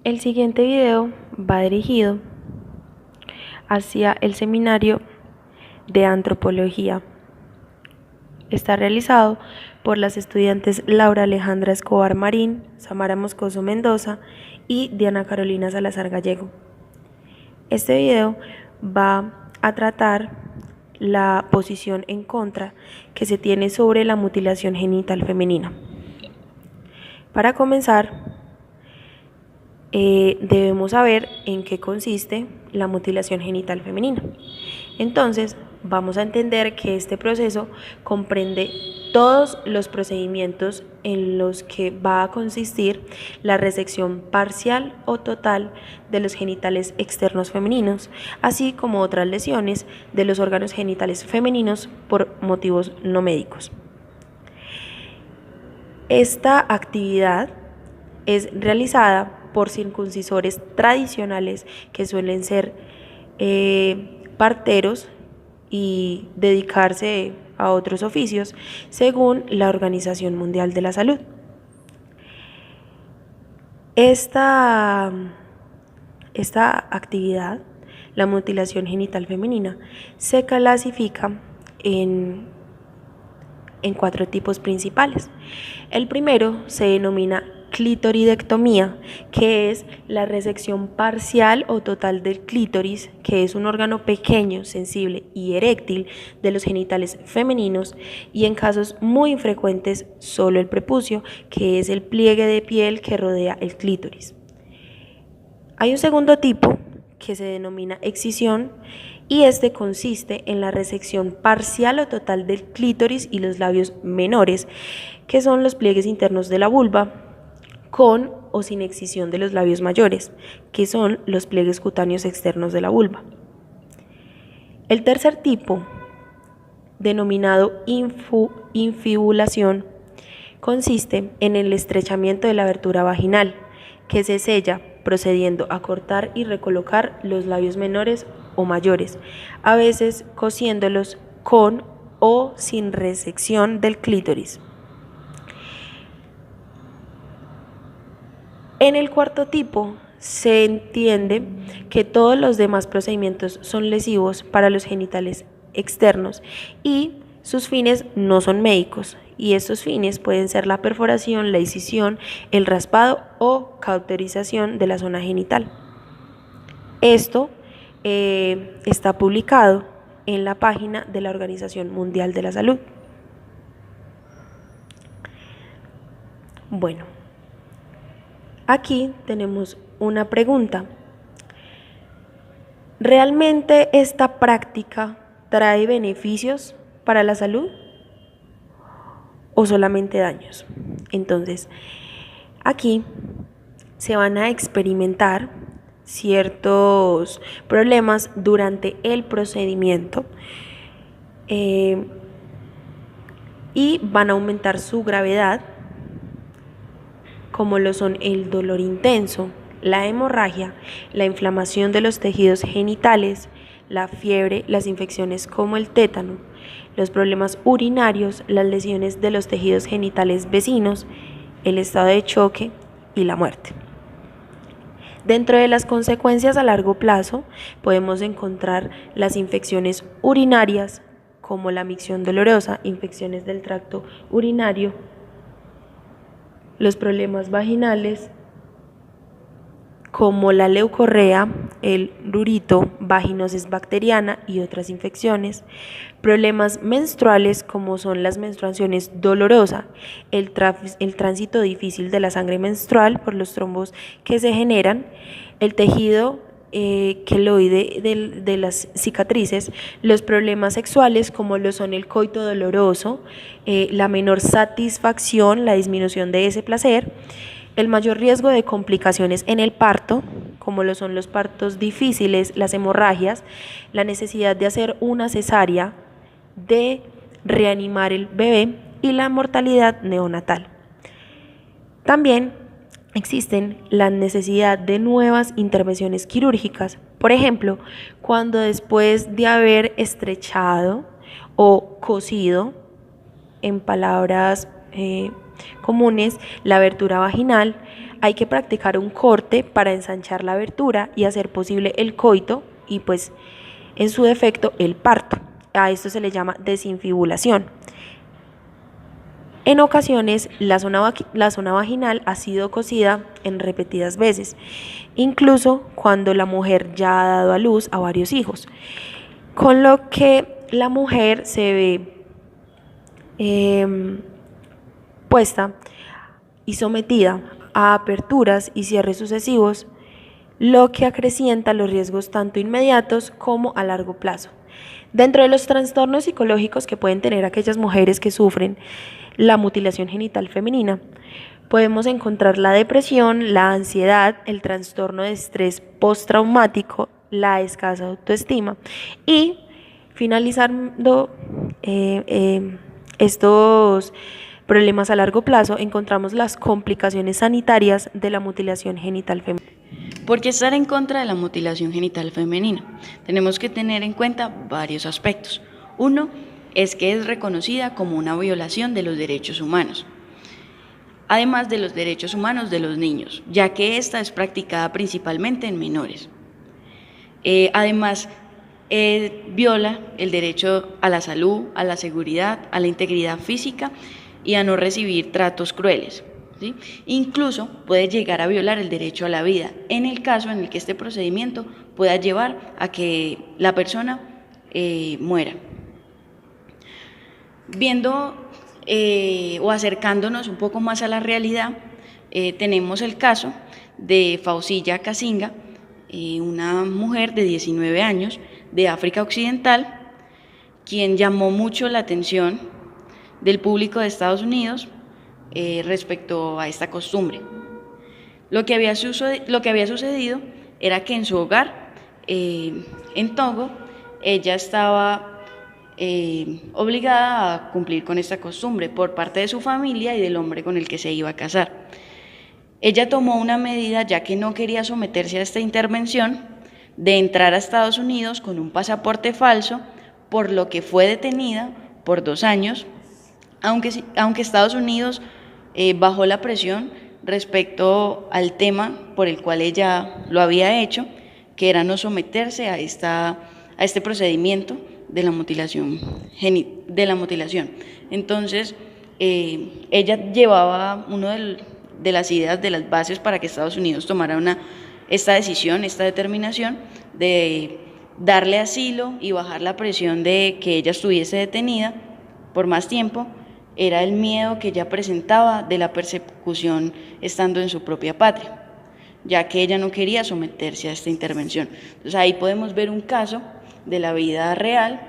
El siguiente video va dirigido hacia el seminario de antropología. Está realizado por las estudiantes Laura Alejandra Escobar Marín, Samara Moscoso Mendoza y Diana Carolina Salazar Gallego. Este video va a tratar la posición en contra que se tiene sobre la mutilación genital femenina. Para comenzar, debemos saber en qué consiste la mutilación genital femenina. Entonces, vamos a entender que este proceso comprende todos los procedimientos en los que va a consistir la resección parcial o total de los genitales externos femeninos, así como otras lesiones de los órganos genitales femeninos por motivos no médicos. Esta actividad es realizada por circuncisores tradicionales que suelen ser parteros y dedicarse a otros oficios según la Organización Mundial de la Salud. Esta actividad, la mutilación genital femenina, se clasifica en 4 tipos principales. El primero se denomina clitoridectomía, que es la resección parcial o total del clítoris, que es un órgano pequeño, sensible y eréctil de los genitales femeninos, y en casos muy infrecuentes solo el prepucio, que es el pliegue de piel que rodea el clítoris. Hay un segundo tipo que se denomina excisión, y este consiste en la resección parcial o total del clítoris y los labios menores, que son los pliegues internos de la vulva, con o sin excisión de los labios mayores, que son los pliegues cutáneos externos de la vulva. El tercer tipo, denominado infibulación, consiste en el estrechamiento de la abertura vaginal, que se sella procediendo a cortar y recolocar los labios menores o mayores, a veces cosiéndolos con o sin resección del clítoris. En el cuarto tipo se entiende que todos los demás procedimientos son lesivos para los genitales externos y sus fines no son médicos, y estos fines pueden ser la perforación, la incisión, el raspado o cauterización de la zona genital. Esto está publicado en la página de la Organización Mundial de la Salud. Bueno, aquí tenemos una pregunta. ¿Realmente esta práctica trae beneficios para la salud o solamente daños? Entonces, aquí se van a experimentar ciertos problemas durante el procedimiento y van a aumentar su gravedad, como lo son el dolor intenso, la hemorragia, la inflamación de los tejidos genitales, la fiebre, las infecciones como el tétano, los problemas urinarios, las lesiones de los tejidos genitales vecinos, el estado de choque y la muerte. Dentro de las consecuencias a largo plazo podemos encontrar las infecciones urinarias, como la micción dolorosa, infecciones del tracto urinario, los problemas vaginales, como la leucorrea, el prurito, vaginosis bacteriana y otras infecciones, problemas menstruales como son las menstruaciones dolorosas, el tránsito difícil de la sangre menstrual por los trombos que se generan, el tejido queloide de las cicatrices, los problemas sexuales como lo son el coito doloroso, la menor satisfacción, la disminución de ese placer, el mayor riesgo de complicaciones en el parto, como lo son los partos difíciles, las hemorragias, la necesidad de hacer una cesárea, de reanimar el bebé y la mortalidad neonatal. También existen la necesidad de nuevas intervenciones quirúrgicas, por ejemplo, cuando después de haber estrechado o cosido, en palabras comunes, la abertura vaginal. Hay que practicar un corte para ensanchar la abertura y hacer posible el coito y pues en su defecto el parto. A esto se le llama desinfibulación. En ocasiones la zona vaginal ha sido cosida en repetidas veces, incluso cuando la mujer ya ha dado a luz a varios hijos, con lo que la mujer se ve puesta y sometida a aperturas y cierres sucesivos, lo que acrecienta los riesgos tanto inmediatos como a largo plazo. Dentro de los trastornos psicológicos que pueden tener aquellas mujeres que sufren la mutilación genital femenina, podemos encontrar la depresión, la ansiedad, el trastorno de estrés postraumático, la escasa autoestima y finalizando estos problemas a largo plazo, encontramos las complicaciones sanitarias de la mutilación genital femenina. ¿Por qué estar en contra de la mutilación genital femenina? Tenemos que tener en cuenta varios aspectos. Uno es que es reconocida como una violación de los derechos humanos, además de los derechos humanos de los niños, ya que esta es practicada principalmente en menores. Además, viola el derecho a la salud, a la seguridad, a la integridad física y a no recibir tratos crueles, ¿sí? Incluso puede llegar a violar el derecho a la vida en el caso en el que este procedimiento pueda llevar a que la persona muera. Viendo o acercándonos un poco más a la realidad, tenemos el caso de Fausilla Kasinga, una mujer de 19 años de África Occidental, quien llamó mucho la atención del público de Estados Unidos respecto a esta costumbre. Lo que había sucedido era que en su hogar, en Togo, ella estaba obligada a cumplir con esta costumbre por parte de su familia y del hombre con el que se iba a casar. Ella tomó una medida, ya que no quería someterse a esta intervención, de entrar a Estados Unidos con un pasaporte falso, por lo que fue detenida por 2 años, aunque Estados Unidos bajó la presión respecto al tema por el cual ella lo había hecho, que era no someterse a este procedimiento de la mutilación. Entonces, ella llevaba una de las ideas, de las bases para que Estados Unidos tomara esta decisión, esta determinación de darle asilo y bajar la presión de que ella estuviese detenida por más tiempo, era el miedo que ella presentaba de la persecución estando en su propia patria, ya que ella no quería someterse a esta intervención. Entonces ahí podemos ver un caso de la vida real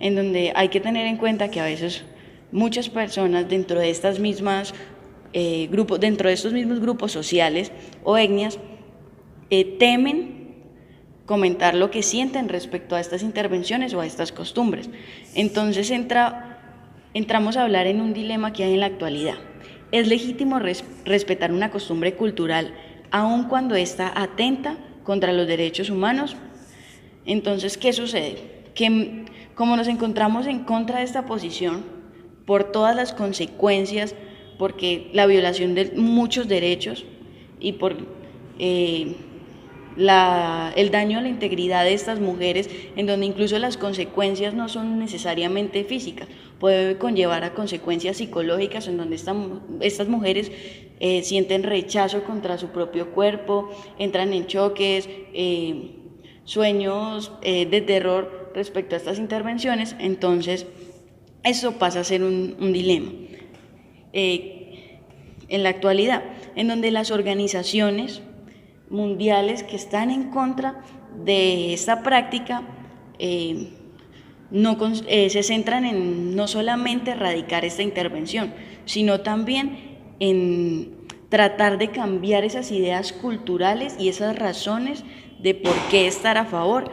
en donde hay que tener en cuenta que a veces muchas personas dentro de estos mismos grupos sociales o etnias temen comentar lo que sienten respecto a estas intervenciones o a estas costumbres. Entonces entramos a hablar en un dilema que hay en la actualidad. ¿Es legítimo respetar una costumbre cultural aun cuando ésta atenta contra los derechos humanos? Entonces, ¿qué sucede? Que como nos encontramos en contra de esta posición, por todas las consecuencias, porque la violación de muchos derechos y por el daño a la integridad de estas mujeres, en donde incluso las consecuencias no son necesariamente físicas, puede conllevar a consecuencias psicológicas en donde estas mujeres sienten rechazo contra su propio cuerpo, entran en choques, sueños de terror respecto a estas intervenciones. Entonces eso pasa a ser un dilema en la actualidad, en donde las organizaciones mundiales que están en contra de esta práctica se centran en no solamente erradicar esta intervención, sino también en tratar de cambiar esas ideas culturales y esas razones de por qué estar a favor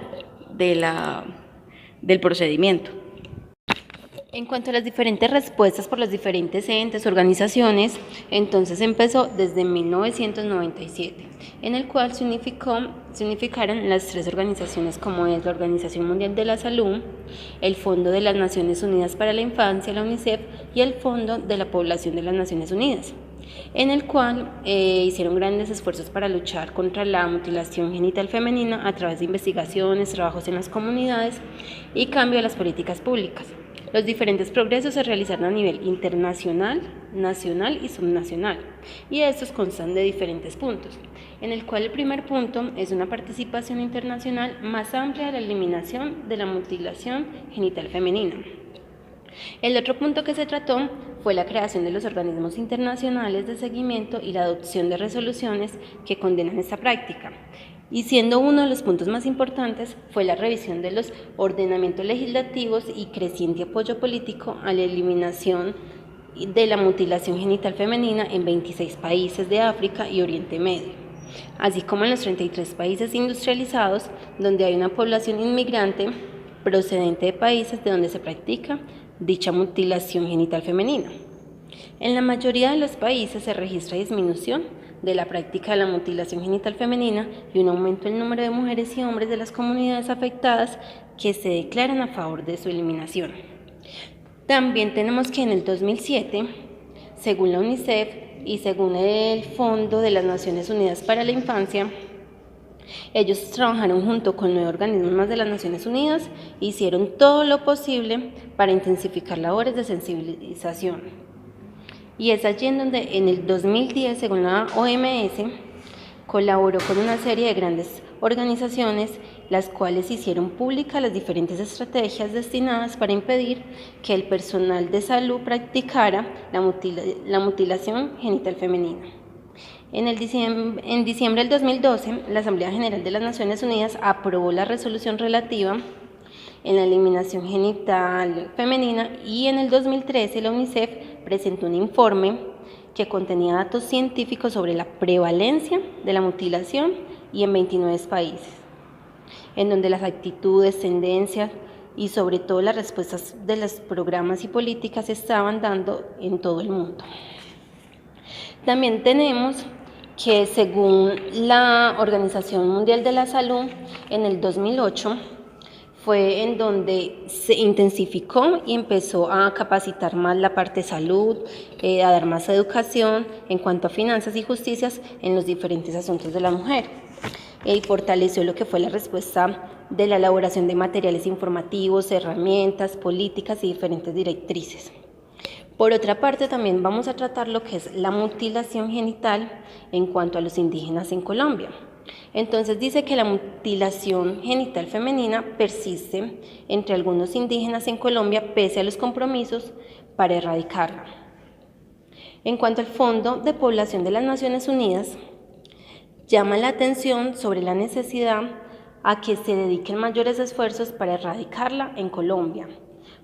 del procedimiento. En cuanto a las diferentes respuestas por las diferentes entes, organizaciones, entonces empezó desde 1997, en el cual se unificaron las 3 organizaciones como es la Organización Mundial de la Salud, el Fondo de las Naciones Unidas para la Infancia, la UNICEF, y el Fondo de la Población de las Naciones Unidas, en el cual hicieron grandes esfuerzos para luchar contra la mutilación genital femenina a través de investigaciones, trabajos en las comunidades y cambio de las políticas públicas. Los diferentes progresos se realizaron a nivel internacional, nacional y subnacional, y estos constan de diferentes puntos, en el cual el primer punto es una participación internacional más amplia de la eliminación de la mutilación genital femenina. El otro punto que se trató fue la creación de los organismos internacionales de seguimiento y la adopción de resoluciones que condenan esta práctica. Y siendo uno de los puntos más importantes fue la revisión de los ordenamientos legislativos y creciente apoyo político a la eliminación de la mutilación genital femenina en 26 países de África y Oriente Medio, así como en los 33 países industrializados donde hay una población inmigrante procedente de países de donde se practica dicha mutilación genital femenina. En la mayoría de los países se registra disminución de la práctica de la mutilación genital femenina y un aumento en el número de mujeres y hombres de las comunidades afectadas que se declaran a favor de su eliminación. También tenemos que en el 2007, según la UNICEF y según el Fondo de las Naciones Unidas para la Infancia, ellos trabajaron junto con 9 organismos más de las Naciones Unidas e hicieron todo lo posible para intensificar labores de sensibilización. Y es allí en donde en el 2010, según la OMS, colaboró con una serie de grandes organizaciones, las cuales hicieron públicas las diferentes estrategias destinadas para impedir que el personal de salud practicara la mutilación genital femenina. En diciembre del 2012, la Asamblea General de las Naciones Unidas aprobó la resolución relativa en la eliminación genital femenina y en el 2013 la UNICEF presentó un informe que contenía datos científicos sobre la prevalencia de la mutilación y en 29 países, en donde las actitudes, tendencias y sobre todo las respuestas de los programas y políticas se estaban dando en todo el mundo. También tenemos que según la Organización Mundial de la Salud, en el 2008 fue en donde se intensificó y empezó a capacitar más la parte de salud, a dar más educación en cuanto a finanzas y justicias en los diferentes asuntos de la mujer. Y fortaleció lo que fue la respuesta de la elaboración de materiales informativos, herramientas, políticas y diferentes directrices. Por otra parte, también vamos a tratar lo que es la mutilación genital en cuanto a los indígenas en Colombia. Entonces dice que la mutilación genital femenina persiste entre algunos indígenas en Colombia pese a los compromisos para erradicarla. En cuanto al Fondo de Población de las Naciones Unidas, llama la atención sobre la necesidad a que se dediquen mayores esfuerzos para erradicarla en Colombia,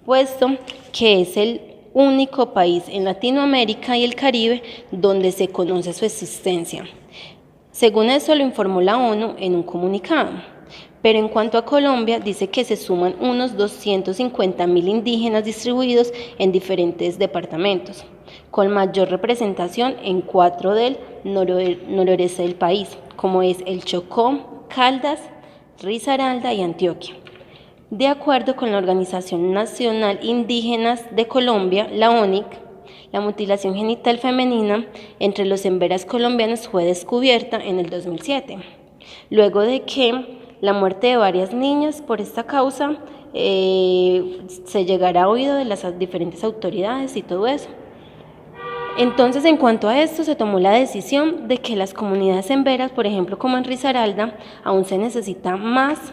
puesto que es el único país en Latinoamérica y el Caribe donde se conoce su existencia. Según eso lo informó la ONU en un comunicado. Pero en cuanto a Colombia, dice que se suman unos 250.000 indígenas distribuidos en diferentes departamentos, con mayor representación en 4 del noroeste del país, como es el Chocó, Caldas, Risaralda y Antioquia. De acuerdo con la Organización Nacional Indígenas de Colombia, la ONIC, la mutilación genital femenina entre los emberas colombianos fue descubierta en el 2007, luego de que la muerte de varias niñas por esta causa se llegara a oído de las diferentes autoridades y todo eso. Entonces, en cuanto a esto, se tomó la decisión de que las comunidades emberas, por ejemplo, como en Risaralda, aún se necesita más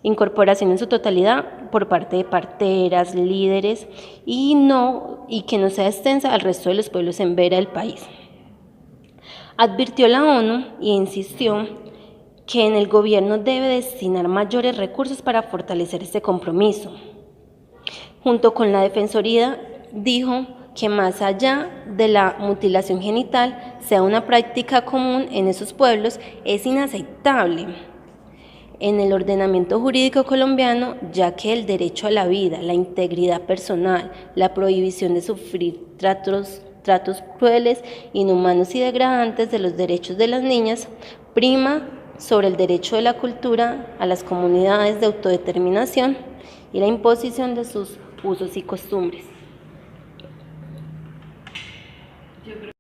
incorporación en su totalidad por parte de parteras, líderes y que no sea extensa al resto de los pueblos embera del país. Advirtió la ONU y insistió que en el gobierno debe destinar mayores recursos para fortalecer este compromiso. Junto con la Defensoría dijo que más allá de la mutilación genital sea una práctica común en esos pueblos, es inaceptable en el ordenamiento jurídico colombiano, ya que el derecho a la vida, la integridad personal, la prohibición de sufrir tratos crueles, inhumanos y degradantes de los derechos de las niñas, prima sobre el derecho de la cultura a las comunidades de autodeterminación y la imposición de sus usos y costumbres.